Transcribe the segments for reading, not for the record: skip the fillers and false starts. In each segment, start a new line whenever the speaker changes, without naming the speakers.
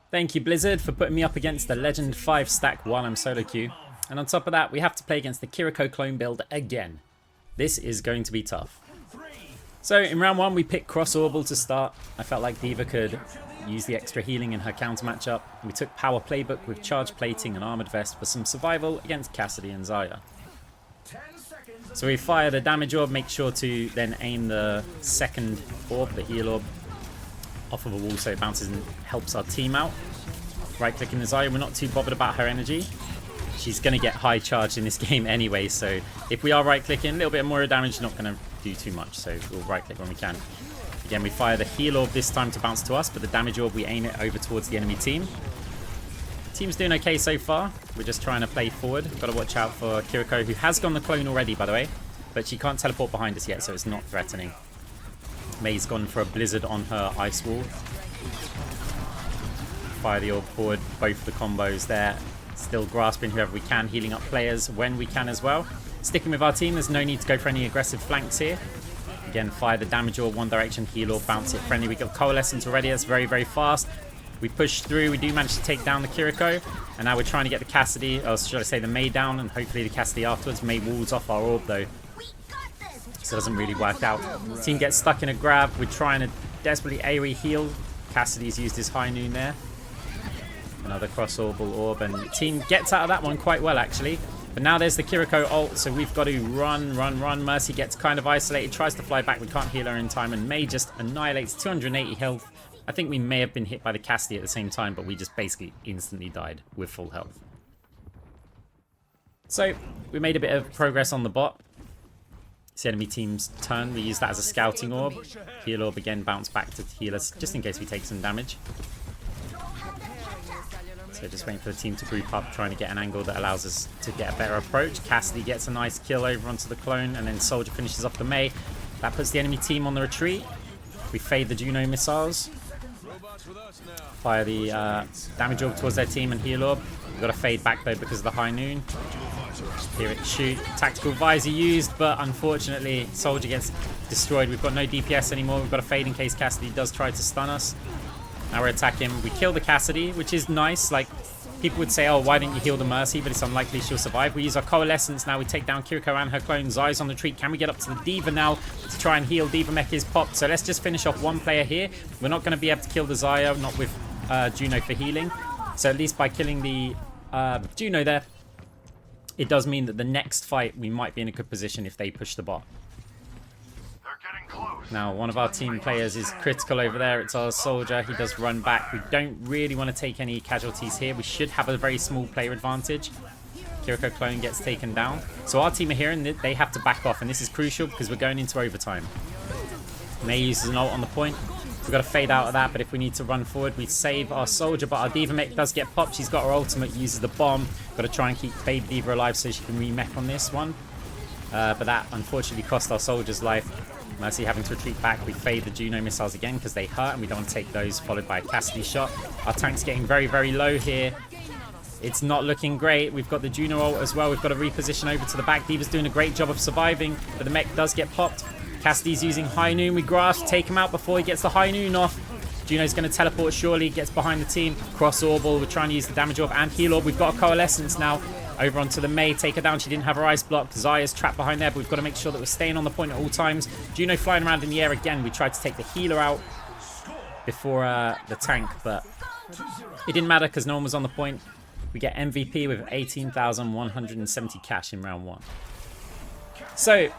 Thank you, Blizzard, for putting me up against the Legend 5 stack while I'm solo queue. And on top of that, we have to play against the Kiriko clone build again. This is going to be tough. So in round 1, we picked Cross-Orbal to start. I felt like D.Va could use the extra healing in her counter matchup. We took Power Playbook with Charge Plating and Armored Vest for some survival against Cassidy and Zarya. So we fire the damage orb, make sure to then aim the second orb, the heal orb, off of a wall so it bounces and helps our team out. Right clicking the Zarya, we're not too bothered about her energy. She's going to get high charged in this game anyway, so if we are right clicking, a little bit of Moira damage, not going to do too much, so we'll right click when we can. Again, we fire the heal orb this time to bounce to us, but the damage orb, we aim it over towards the enemy team. The team's doing okay so far. We're just trying to play forward. We've got to watch out for Kiriko, who has gone the clone already, by the way, but she can't teleport behind us yet, so it's not threatening. May's gone for a blizzard on her ice wall. Fire the orb forward, both the combos there. Still grasping whoever we can, healing up players when we can as well. Sticking with our team, there's no need to go for any aggressive flanks here. Again, fire the damage orb one direction, heal orb, bounce it friendly. We got Coalescence already, that's very, very fast. We push through, we do manage to take down the Kiriko. And now we're trying to get the Cassidy, or should I say the Mei down, and hopefully the Cassidy afterwards. Mei walls off our orb though. So it doesn't really work out. The team gets stuck in a grab. We're trying to desperately AoE heal. Cassidy's used his high noon there. Another Cross-Orbal orb, and the team gets out of that one quite well actually. But now there's the Kiriko ult, so we've got to run. Mercy gets kind of isolated, tries to fly back. We can't heal her in time, and Mei just annihilates 280 health. I think we may have been hit by the Cassidy at the same time, but we just basically instantly died with full health. So we made a bit of progress on the bot. It's the enemy team's turn. We use that as a scouting orb. Heal orb again, bounce back to heal us, just in case we take some damage. So just waiting for the team to group up, trying to get an angle that allows us to get a better approach. Cassidy gets a nice kill over onto the clone, and then Soldier finishes off the Mei. That puts the enemy team on the retreat. We fade the Juno missiles. Fire the damage orb towards their team and heal orb. We've got to fade back though because of the high noon. Hear it shoot. Tactical visor used, but unfortunately Soldier gets destroyed. We've got no DPS anymore. We've got to fade in case Cassidy does try to stun us. Now we're attacking. We kill the Cassidy, which is nice. Like, people would say, oh, why didn't you heal the Mercy? But it's unlikely she'll survive. We use our Coalescence now. We take down Kiriko and her clone. Zai's on the retreat. Can we get up to the D.Va now to try and heal? D.Va mech is popped. So let's just finish off one player here. We're not going to be able to kill the Zarya, not with Juno for healing. So at least by killing the Juno there, it does mean that the next fight we might be in a good position if they push the bot. Now, one of our team players is critical over there. It's our Soldier. He does run back. We don't really want to take any casualties here. We should have a very small player advantage. Kiriko clone gets taken down. So our team are here and they have to back off. And this is crucial because we're going into overtime. Mei uses an ult on the point. We've got to fade out of that. But if we need to run forward, we save our Soldier. But our D.Va mech does get popped. She's got her ultimate, uses the bomb. Got to try and keep Baby D.Va alive so she can re-mech on this one. But that unfortunately cost our Soldier's life. Mercy having to retreat back. We fade the Juno missiles again because they hurt and we don't want to take those, followed by a Cassidy shot. Our tank's getting very, very low here. It's not looking great. We've got the Juno ult as well. We've got to reposition over to the back. D.Va's doing a great job of surviving, but the mech does get popped. Cassidy's using high noon. We grasp, take him out before he gets the high noon off. Juno's going to teleport surely, gets behind the team. Cross-Orbal, we're trying to use the damage orb and heal orb. We've got a Coalescence now. Over onto the Mei, take her down. She didn't have her ice block. Zarya's trapped behind there, but we've got to make sure that we're staying on the point at all times. Juno flying around in the air again. We tried to take the healer out before the tank, but it didn't matter because no one was on the point. We get MVP with 18,170 cash in round 1. So,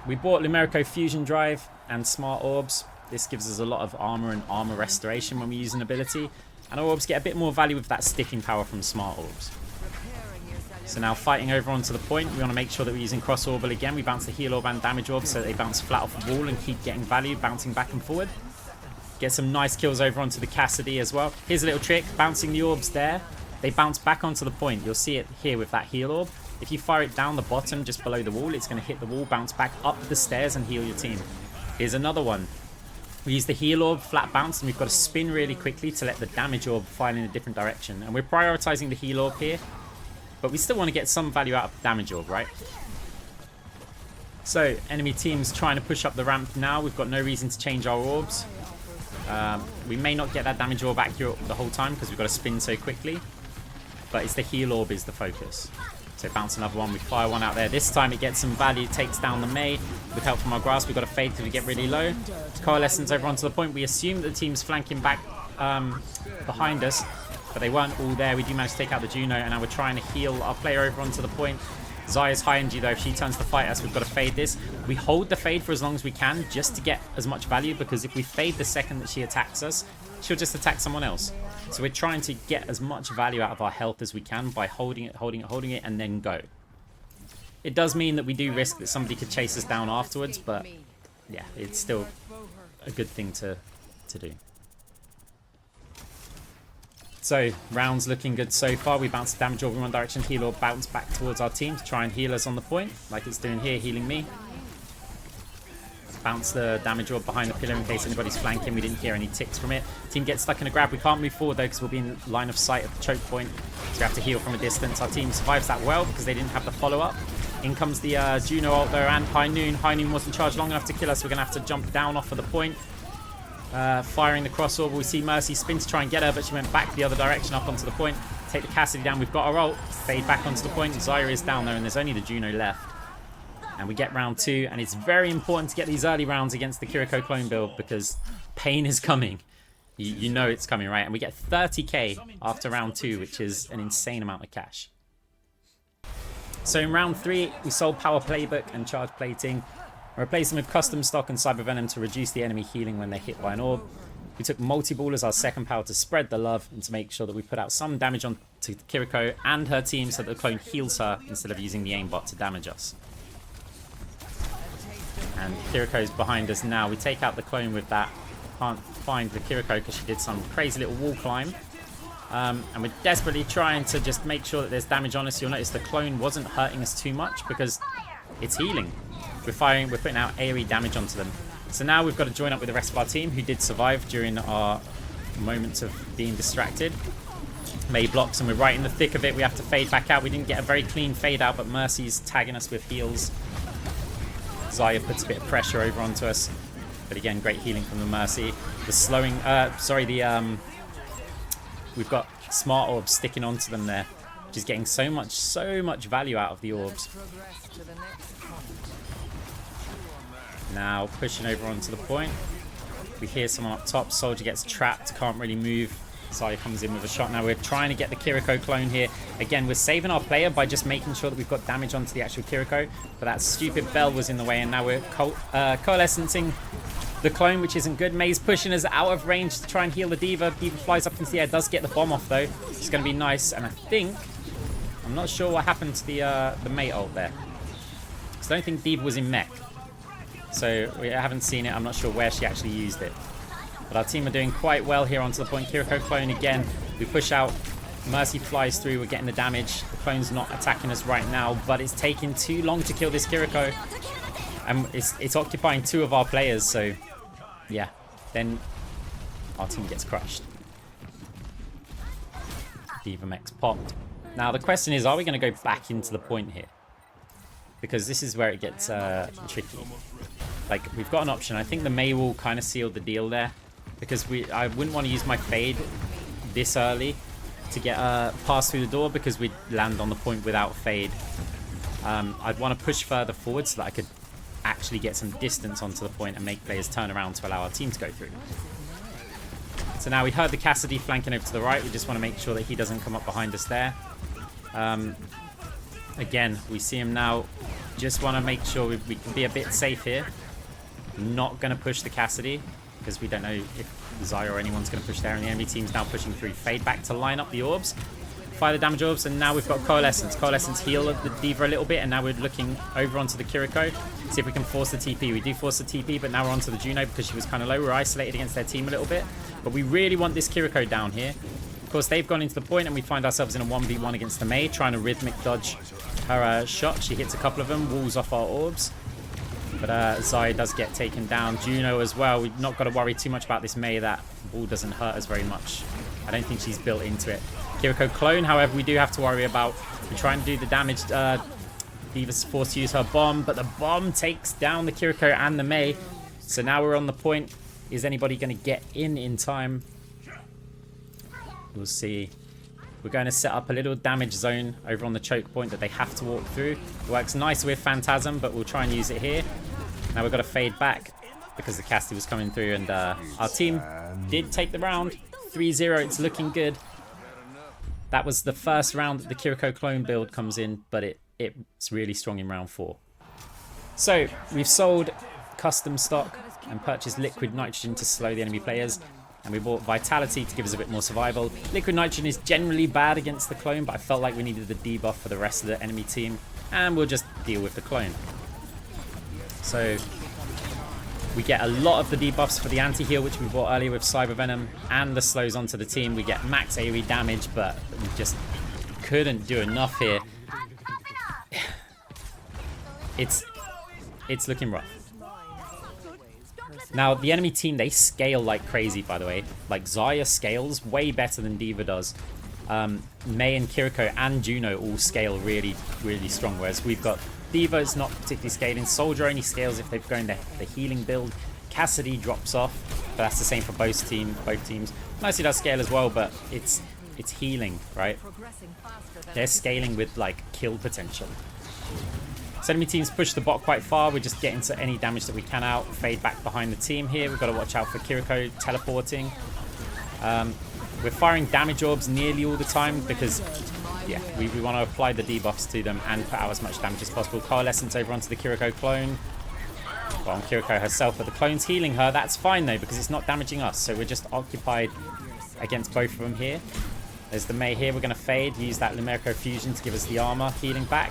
we bought Lumerico Fusion Drive and Smart Orbs. This gives us a lot of armor and armor restoration when we use an ability. And our orbs get a bit more value with that sticking power from Smart Orbs. So now fighting over onto the point, we want to make sure that we're using Cross-Orbal again. We bounce the heal orb and damage orb so that they bounce flat off the wall and keep getting value, bouncing back and forward. Get some nice kills over onto the Cassidy as well. Here's a little trick, bouncing the orbs there. They bounce back onto the point. You'll see it here with that heal orb. If you fire it down the bottom just below the wall, it's going to hit the wall, bounce back up the stairs and heal your team. Here's another one. We use the heal orb, flat bounce, and we've got to spin really quickly to let the damage orb fly in a different direction. And we're prioritizing the heal orb here. But we still want to get some value out of the damage orb, right? So, enemy team's trying to push up the ramp now. We've got no reason to change our orbs. We may not get that damage orb accurate the whole time because we've got to spin so quickly. But it's the heal orb is the focus. So bounce another one, we fire one out there. This time it gets some value, takes down the Mei. With help from our grasp, we've got to fade because we get really low. Coalescence over onto the point. We assume that the team's flanking back behind us, but they weren't all there. We do manage to take out the Juno, and now we're trying to heal our player over onto the point. Zarya's high energy though. If she turns to fight us, we've got to fade this. We hold the fade for as long as we can just to get as much value, because if we fade the second that she attacks us, she'll just attack someone else. So we're trying to get as much value out of our health as we can by holding it, and then go. It does mean that we do risk that somebody could chase us down afterwards, but yeah, it's still a good thing to do. So, rounds looking good so far. We bounce damage over in one direction. Heal or bounce back towards our team to try and heal us on the point, like it's doing here, healing me. Bounce the damage orb behind the pillar in case anybody's flanking. We didn't hear any ticks from it. Team gets stuck in a grab. We can't move forward though because we'll be in line of sight of the choke point. So we have to heal from a distance. Our team survives that well because they didn't have the follow-up. In comes the Juno ult though, and High Noon. High Noon wasn't charged long enough to kill us. We're going to have to jump down off of the point. Firing the Cross-Orbal. We see Mercy spin to try and get her, but she went back the other direction up onto the point. Take the Cassidy down. We've got our ult. Fade back onto the point. Zarya is down there and there's only the Juno left. And we get round 2, and it's very important to get these early rounds against the Kiriko clone build because pain is coming. You know it's coming, right? And we get 30k after round 2, which is an insane amount of cash. So in round 3, we sold Power Playbook and Charge Plating, and replaced them with Custom Stock and Cybervenom to reduce the enemy healing when they're hit by an orb. We took Multiball as our second power to spread the love and to make sure that we put out some damage on to Kiriko and her team so that the clone heals her instead of using the aimbot to damage us. And Kiriko's behind us now. We take out the clone with that. Can't find the Kiriko because she did some crazy little wall climb. And we're desperately trying to just make sure that there's damage on us. You'll notice the clone wasn't hurting us too much because it's healing. We're putting out AoE damage onto them. So now we've got to join up with the rest of our team who did survive during our moments of being distracted. Mei blocks and we're right in the thick of it. We have to fade back out. We didn't get a very clean fade out, but Mercy's tagging us with heals. Zarya puts a bit of pressure over onto us, but again, great healing from the Mercy. The slowing, we've got Smart Orbs sticking onto them there, which is getting so much value out of the Orbs. Now pushing over onto the point. We hear someone up top. Soldier gets trapped, can't really move. Zarya comes in with a shot. Now we're trying to get the Kiriko clone here. Again, we're saving our player by just making sure that we've got damage onto the actual Kiriko. But that stupid bell was in the way, and now we're coalescing the clone, which isn't good. Mei's pushing us out of range to try and heal the D.Va. D.Va flies up into the air, does get the bomb off though. It's going to be nice, and I'm not sure what happened to the Mei ult there. Because I don't think D.Va was in mech. So we haven't seen it. I'm not sure where she actually used it. But our team are doing quite well here onto the point. Kiriko clone again. We push out. Mercy flies through. We're getting the damage. The clone's not attacking us right now, but it's taking too long to kill this Kiriko. And it's occupying 2 of our players, so yeah. Then our team gets crushed. D.Va mech's popped. Now the question is, are we going to go back into the point here? Because this is where it gets tricky. Like, we've got an option. I think the Mei will kind of seal the deal there. Because I wouldn't want to use my fade this early to get past through the door because we'd land on the point without fade. I'd want to push further forward so that I could actually get some distance onto the point and make players turn around to allow our team to go through. So now we heard the Cassidy flanking over to the right. We just want to make sure that he doesn't come up behind us there. Again, we see him now. Just want to make sure we can be a bit safe here. Not going to push the Cassidy because we don't know if Zarya or anyone's going to push there, and the enemy team's now pushing through. Fade back to line up the orbs. Fire the damage orbs, and now we've got Coalescence. Coalescence heal the D.Va a little bit, and now we're looking over onto the Kiriko. See if we can force the TP. We do force the TP, but now we're onto the Juno because she was kind of low. We're isolated against their team a little bit. But we really want this Kiriko down here. Of course, they've gone into the point, and we find ourselves in a 1v1 against the Mei, trying to rhythmic dodge her shot. She hits a couple of them, walls off our orbs. But Zarya does get taken down. Juno as well. We've not got to worry too much about this Mei. That wall doesn't hurt us very much. I don't think she's built into it. Kiriko clone, however, we do have to worry about. We're trying to do the damage. D.Va's forced to use her bomb, but the bomb takes down the Kiriko and the Mei. So now we're on the point. Is anybody going to get in time? We'll see. We're going to set up a little damage zone over on the choke point that they have to walk through. It works nice with Phantasm, but we'll try and use it here. Now we've got to fade back because the Cassidy was coming through, and our team did take the round. 3-0, it's looking good. That was the first round that the Kiriko clone build comes in, but it's really strong in round 4. So we've sold custom stock and purchased liquid nitrogen to slow the enemy players. And we bought Vitality to give us a bit more survival. Liquid nitrogen is generally bad against the clone, but I felt like we needed the debuff for the rest of the enemy team. And we'll just deal with the clone. So we get a lot of the debuffs for the anti-heal, which we bought earlier with Cybervenom, and the slows onto the team. We get max AoE damage, but we just couldn't do enough here. It's looking rough. Now, the enemy team, they scale like crazy, by the way. Like, Zarya scales way better than D.Va does. Mei and Kiriko and Juno all scale really, really strong, whereas we've got D.Va is not particularly scaling. Soldier only scales if they've gone the healing build. Cassidy drops off, but that's the same for both teams. Nicely does scale as well, but it's healing, right? They're scaling with, like, kill potential. So enemy teams push the bot quite far. We're just getting to any damage that we can out. Fade back behind the team here. We've got to watch out for Kiriko teleporting. We're firing damage orbs nearly all the time because, yeah, we want to apply the debuffs to them and put out as much damage as possible. Coalescence over onto the Kiriko clone. Well, on Kiriko herself, but the clone's healing her. That's fine, though, because it's not damaging us. So we're just occupied against both of them here. There's the Mei here. We're going to fade. Use that Lumerico fusion to give us the armor. Healing back.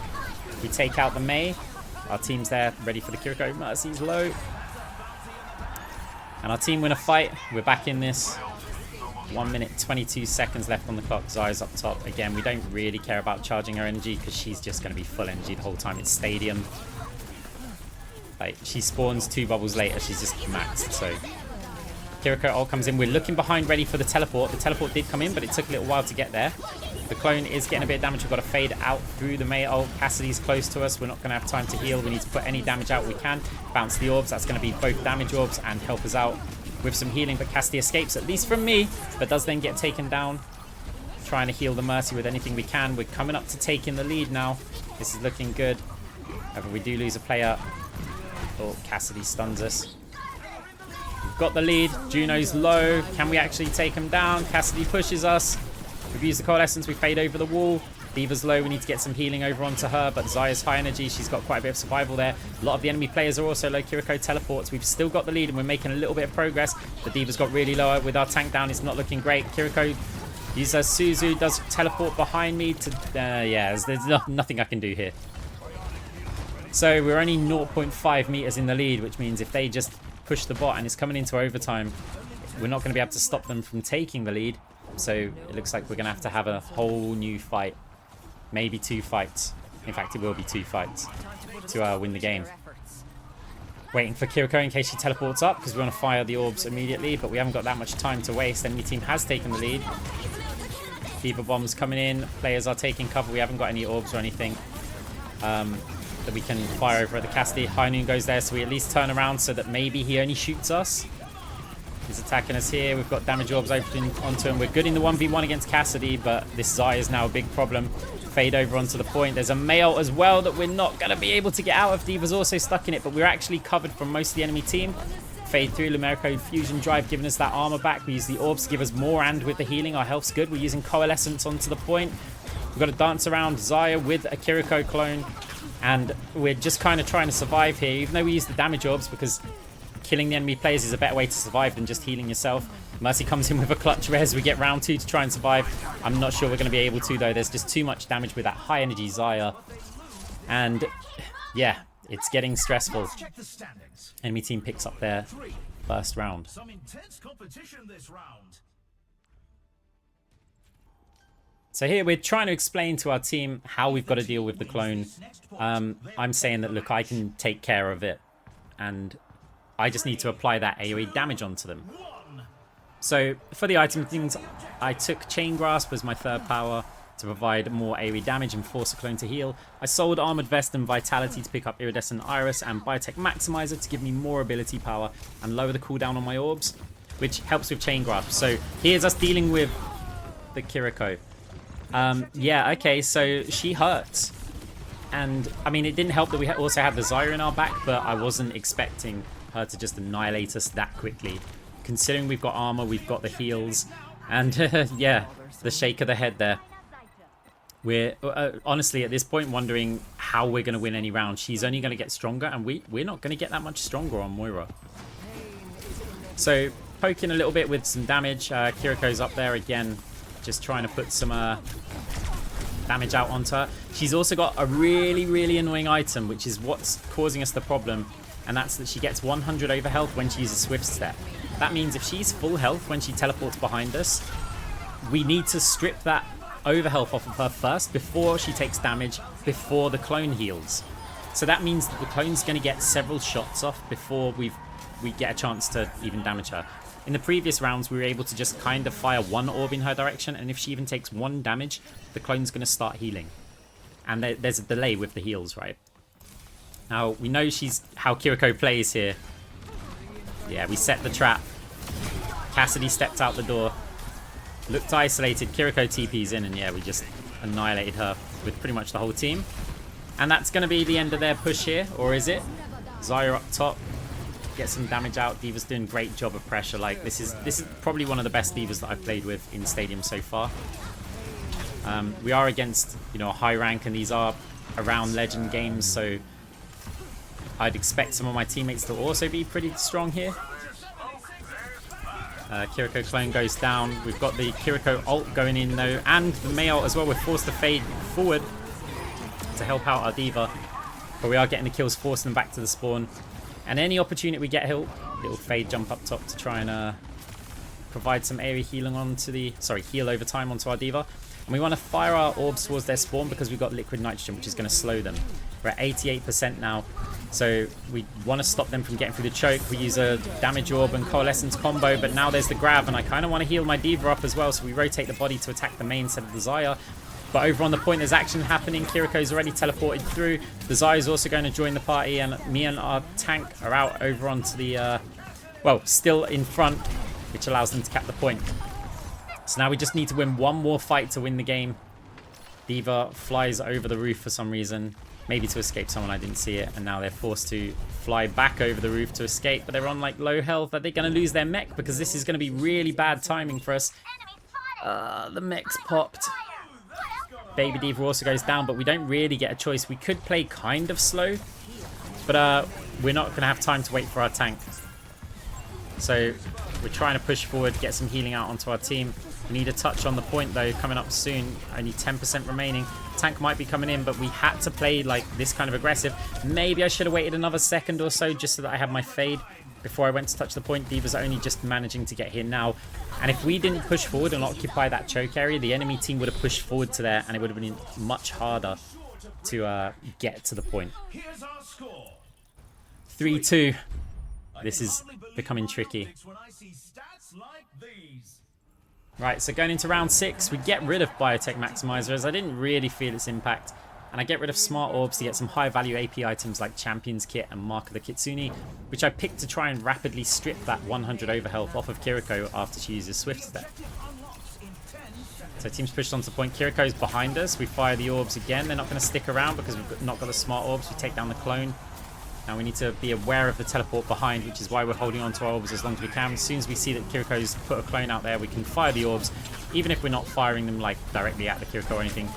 We take out the Mei. Our team's there, ready for the Kiriko. Mercy's low. And our team win a fight. We're back in this. 1 minute, 22 seconds left on the clock. Zarya's up top. Again, we don't really care about charging her energy because she's just going to be full energy the whole time. It's Stadium. Like, she spawns 2 bubbles later. She's just maxed, so... Kiriko ult comes in. We're looking behind, ready for the teleport. The teleport did come in, but it took a little while to get there. The clone is getting a bit of damage. We've got to fade out through the Mei ult. Cassidy's close to us. We're not going to have time to heal. We need to put any damage out we can. Bounce the orbs. That's going to be both damage orbs and help us out with some healing. But Cassidy escapes, at least from me, but does then get taken down. Trying to heal the Mercy with anything we can. We're coming up to taking the lead now. This is looking good. However, we do lose a player. Oh, Cassidy stuns us. We've got the lead. Juno's low. Can we actually take him down? Cassidy pushes us. We've used the Coalescence. We fade over the wall. D.Va's low. We need to get some healing over onto her, but Zarya's high energy. She's got quite a bit of survival there. A lot of the enemy players are also low. Kiriko teleports. We've still got the lead, and we're making a little bit of progress. The D.Va's got really lower. With our tank down, it's not looking great. Kiriko uses Suzu. Does teleport behind me to... yeah, there's nothing I can do here. So we're only 0.5 meters in the lead, which means if they just push the bot and it's coming into overtime, we're not going to be able to stop them from taking the lead. So it looks like we're going to have a whole new fight. Maybe 2 fights. In fact, it will be 2 fights to win the game. Waiting for Kiriko in case she teleports up because we want to fire the orbs immediately, but we haven't got that much time to waste. Enemy team has taken the lead. D.Va bombs coming in. Players are taking cover. We haven't got any orbs or anything that we can fire over at the Cassidy. High Noon goes there, so we at least turn around so that maybe he only shoots us. He's attacking us here. We've got damage orbs opening onto him. We're good in the 1v1 against Cassidy, but this Zarya is now a big problem. Fade over onto the point. There's a male as well that we're not going to be able to get out of. D.Va's also stuck in it, but we're actually covered from most of the enemy team. Fade through. Lumerico Fusion Drive giving us that armor back. We use the orbs to give us more, and with the healing, our health's good. We're using Coalescence onto the point. We've got to dance around Zarya with a Kiriko clone, and we're just kind of trying to survive here, even though we use the damage orbs, because killing the enemy players is a better way to survive than just healing yourself. Mercy comes in with a clutch res. We get round 2 to try and survive. I'm not sure we're going to be able to, though. There's just too much damage with that high energy Zarya. And yeah, it's getting stressful. Enemy team picks up their first round.
Some intense competition this round.
So here we're trying to explain to our team how we've got to deal with the clone. I'm saying that, look, I can take care of it, and I just need to apply that AoE damage onto them. So for the item things, I took Chain Grasp as my third power. to provide more AoE damage and force a clone to heal. I sold Armored Vest and Vitality to pick up Iridescent Iris and Biotech Maximizer to give me more ability power and lower the cooldown on my orbs, which helps with Chain Grasp. So here's us dealing with the Kiriko. Yeah, okay, so she hurts. And, I mean, it didn't help that we also had the Zarya in our back, but I wasn't expecting her to just annihilate us that quickly. Considering we've got armor, we've got the heals, and yeah, the shake of the head there. We're honestly at this point wondering how we're going to win any round. She's only going to get stronger, and we're not going to get that much stronger on Moira. So poking a little bit with some damage. Kiriko's up there again, just trying to put some damage out onto her. She's also got a really annoying item, which is what's causing us the problem, and that's that she gets 100 over health when she uses Swift Step. That means if she's full health when she teleports behind us, we need to strip that over health off of her first before she takes damage, before the clone heals. So that means that the clone's going to get several shots off before we get a chance to even damage her. In the previous rounds, we were able to just kind of fire one orb in her direction, and if she even takes one damage, the clone's going to start healing. And there's a delay with the heals, right? Now, we know how Kiriko plays here. Yeah, we set the trap. Cassidy stepped out the door. Looked isolated. Kiriko TP's in, and yeah, we just annihilated her with pretty much the whole team. And that's going to be the end of their push here, or is it? Zarya up top. Get some damage out. D.Va's doing a great job of pressure. Like, this is probably one of the best D.Vas that I've played with in Stadium so far. We are against, you know, a high rank, and these are around Legend games, so I'd expect some of my teammates to also be pretty strong here. Kiriko clone goes down. We've got the Kiriko ult going in though, and the Mei ult as well. We're forced to fade forward to help out our D.Va, but we are getting the kills, forcing them back to the spawn. And any opportunity we get, little fade jump up top to try and provide some area healing onto the, heal over time onto our D.Va. And we want to fire our orbs towards their spawn because we've got liquid nitrogen, which is going to slow them. We're at 88% now, so we want to stop them from getting through the choke. We use a damage orb and coalescence combo, but now there's the grab, and I kind of want to heal my D.Va up as well, so we rotate the body to attack the main instead of the Zarya. But over on the point, there's action happening. Kiriko's already teleported through. The Zarya's also going to join the party, and me and our tank are out over onto the, well, still in front, which allows them to cap the point. So now we just need to win one more fight to win the game. D.Va flies over the roof for some reason, maybe to escape someone, I didn't see it, and now they're forced to fly back over the roof to escape, but they're on like low health. Are they going to lose their mech? Because this is going to be really bad timing for us. The mech's popped. Baby D.Va also goes down, but we don't really get a choice. We could play kind of slow, but we're not going to have time to wait for our tank. So we're trying to push forward, get some healing out onto our team. We need a touch on the point though, coming up soon. Only 10% remaining. Tank might be coming in, but we had to play like this kind of aggressive. Maybe I should have waited another second or so just so that I had my fade before I went to touch the point. D.Va's only just managing to get here now. And if we didn't push forward and occupy that choke area, the enemy team would have pushed forward to there, and it would have been much harder to get to the point. 3-2. This is becoming tricky. Right, so going into round 6, we get rid of Biotech Maximizer, as I didn't really feel its impact. And I get rid of Smart Orbs to get some high value AP items like Champion's Kit and Mark of the Kitsune, which I picked to try and rapidly strip that 100 over health off of Kiriko after she uses Swift Step. So team's pushed onto point. Kiriko's behind us. We fire the orbs again. They're not going to stick around because we've not got the Smart Orbs. We take down the clone. Now we need to be aware of the teleport behind, which is why we're holding on to our orbs as long as we can. As soon as we see that Kiriko's put a clone out there, we can fire the orbs, even if we're not firing them like directly at the Kiriko or anything.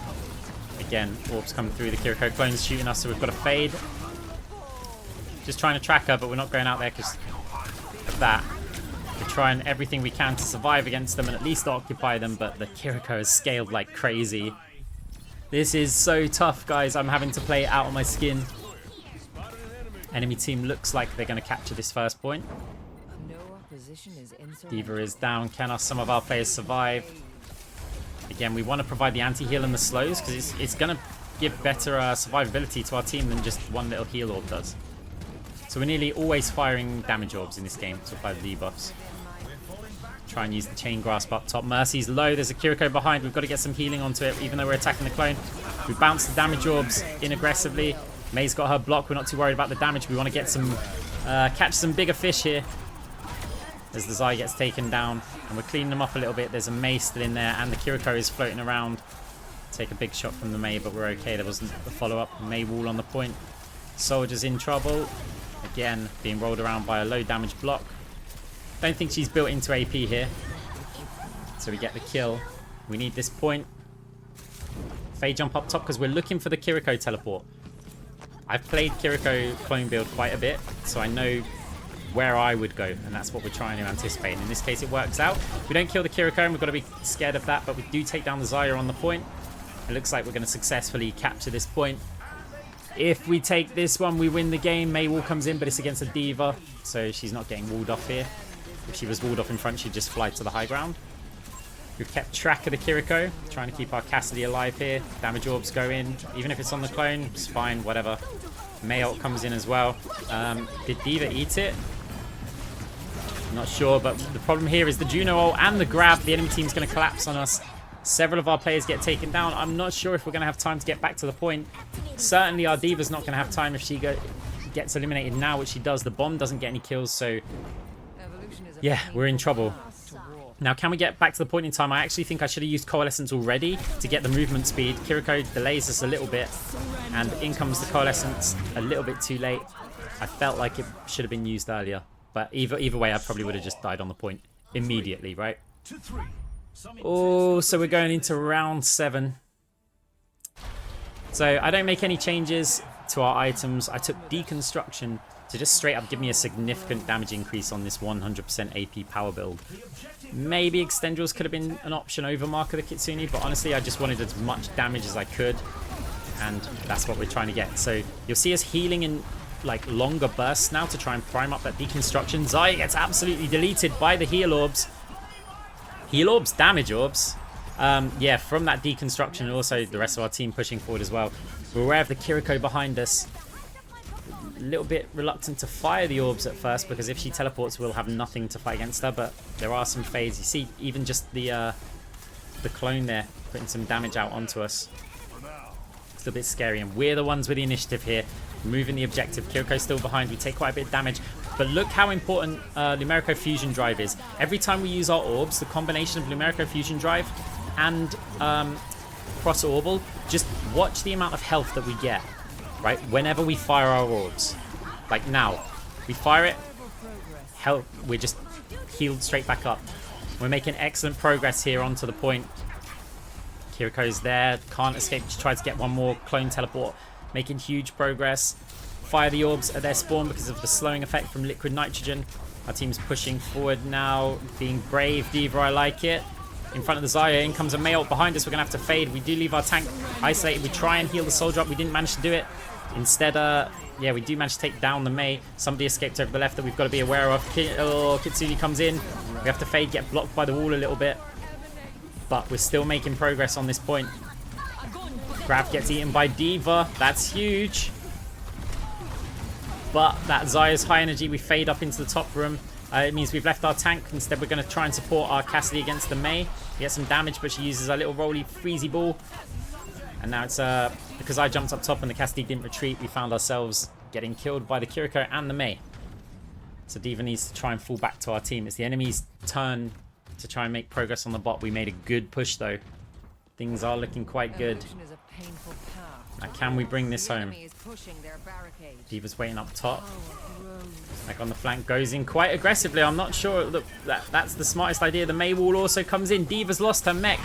Again, orbs come through, the Kiriko clone's shooting us, so we've got a fade. Just trying to track her, but we're not going out there because of that. We're trying everything we can to survive against them and at least occupy them, but the Kiriko has scaled like crazy. This is so tough, guys. I'm having to play out on my skin. Enemy team looks like they're going to capture this first point. D.Va is down. Can some of our players survive? Again, we want to provide the anti-heal and the slows because it's going to give better survivability to our team than just one little heal orb does. So we're nearly always firing damage orbs in this game to apply the debuffs. Try and use the chain grasp up top. Mercy's low. There's a Kiriko behind. We've got to get some healing onto it, even though we're attacking the clone. We bounce the damage orbs in aggressively. May's got her block. We're not too worried about the damage. We want to get some, catch some bigger fish here. As the Zarya gets taken down. And we're cleaning them up a little bit. There's a May still in there. And the Kiriko is floating around. Take a big shot from the May, but we're okay. There wasn't a follow-up. May wall on the point. Soldier's in trouble. Again, being rolled around by a low damage block. Don't think she's built into AP here. So we get the kill. We need this point. Faye jump up top because we're looking for the Kiriko teleport. I've played Kiriko clone build quite a bit, so I know where I would go, and that's what we're trying to anticipate. And in this case, it works out. We don't kill the Kiriko, and we've got to be scared of that, but we do take down the Zarya on the point. It looks like we're going to successfully capture this point. If we take this one, we win the game. May wall comes in, but it's against a D.Va, so she's not getting walled off here. If she was walled off in front, she'd just fly to the high ground. We've kept track of the Kiriko, trying to keep our Cassidy alive here. Damage orbs go in. Even if it's on the clone, it's fine, whatever. May ult comes in as well. Did D.Va eat it? Not sure, but the problem here is the Juno ult and the grab. The enemy team's going to collapse on us. Several of our players get taken down. I'm not sure if we're going to have time to get back to the point. Certainly our D.Va's not going to have time if she gets eliminated now, which she does. The bomb doesn't get any kills, so yeah, we're in trouble. Now, can we get back to the point in time? I actually think I should have used Coalescence already to get the movement speed. Kiriko delays us a little bit, and in comes the Coalescence a little bit too late. I felt like it should have been used earlier, but either way, I probably would have just died on the point immediately, right? Oh, so we're going into round 7. So I don't make any changes to our items. I took Deconstruction to just straight up give me a significant damage increase on this 100% AP power build. Maybe Extendrils could have been an option over Mark of the Kitsune, but honestly I just wanted as much damage as I could, and that's what we're trying to get. So you'll see us healing in like longer bursts now to try and prime up that Deconstruction. Zarya gets absolutely deleted by the heal orbs. Heal orbs, damage orbs. Yeah, from that Deconstruction, and also the rest of our team pushing forward as well. We're aware of the Kiriko behind us. A little bit reluctant to fire the orbs at first, because if she teleports we'll have nothing to fight against her, but there are some fades. You see even just the clone there putting some damage out onto us. It's a little bit scary, and we're the ones with the initiative here, moving the objective. Kiriko's still behind. We take quite a bit of damage, but look how important Lumerico Fusion Drive is. Every time we use our orbs, the combination of Lumerico Fusion Drive and Cross-Orbal, just watch the amount of health that we get, right? Whenever we fire our orbs. Like now, we fire it, health, we're just healed straight back up. We're making excellent progress here onto the point. Kiriko's there, can't escape. She tried to get one more clone teleport, making huge progress. Fire the orbs at their spawn because of the slowing effect from liquid nitrogen. Our team's pushing forward now, being brave. D.Va, I like it. In front of the Zarya, in comes a May ult behind us. We're going to have to fade. We do leave our tank isolated. We try and heal the soldier up. We didn't manage to do it. Instead, yeah, we do manage to take down the May. Somebody escaped over the left that we've got to be aware of. Kitsune comes in. We have to fade, get blocked by the wall a little bit. But we're still making progress on this point. Grab gets eaten by D.Va. That's huge. But that Zarya's high energy. We fade up into the top room. It means we've left our tank. Instead, we're going to try and support our Cassidy against the May. We get some damage, but she uses a little roly freezy ball. And now it's because I jumped up top and the Cassidy didn't retreat, we found ourselves getting killed by the Kiriko and the May. So D.Va needs to try and fall back to our team. It's the enemy's turn to try and make progress on the bot. We made a good push though. Things are looking quite good. Now can we bring this home? D.Va's waiting up top. Like on the flank, goes in quite aggressively. I'm not sure. Look, that's the smartest idea. The May wall also comes in. D.Va's lost her mech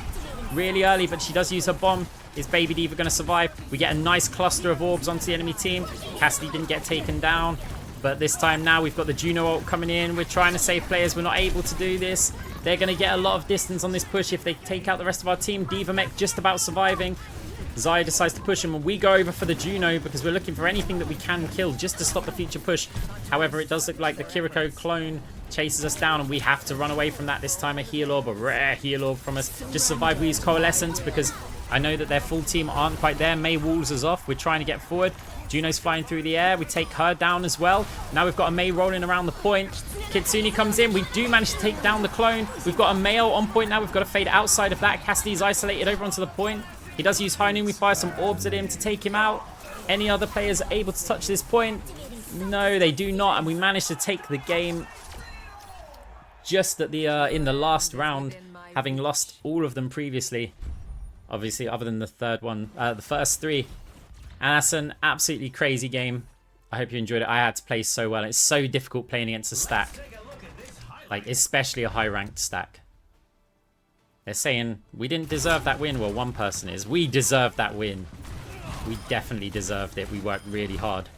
really early, but she does use her bomb. Is baby D.Va going to survive? We get a nice cluster of orbs onto the enemy team. Cassidy didn't get taken down, but this time now we've got the Juno ult coming in. We're trying to save players. We're not able to do this. They're going to get a lot of distance on this push if they take out the rest of our team. D.Va mech just about surviving. Zarya decides to push him, and we go over for the Juno because we're looking for anything that we can kill just to stop the future push. However, it does look like the Kiriko clone chases us down, and we have to run away from that. This time a heal orb, a rare heal orb from us. Just survive. We use Coalescence because I know that their full team aren't quite there. May walls us off. We're trying to get forward. Juno's flying through the air. We take her down as well. Now we've got a Mei rolling around the point. Kitsune comes in. We do manage to take down the clone. We've got a Male on point now. We've got to fade outside of that. Cassidy's isolated over onto the point. He does use High Noon. We fire some orbs at him to take him out. Any other players able to touch this point? No, they do not. And we manage to take the game just at the in the last round, having lost all of them previously. Obviously, other than the third one, the first three. And that's an absolutely crazy game. I hope you enjoyed it. I had to play so well. It's so difficult playing against a stack. Like, especially a high-ranked stack. They're saying, we didn't deserve that win. Well, one person is. We deserved that win. We definitely deserved it. We worked really hard.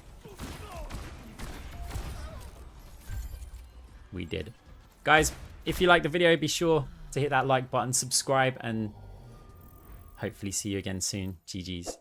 We did. Guys, if you liked the video, be sure to hit that like button, subscribe, and hopefully see you again soon. GG's.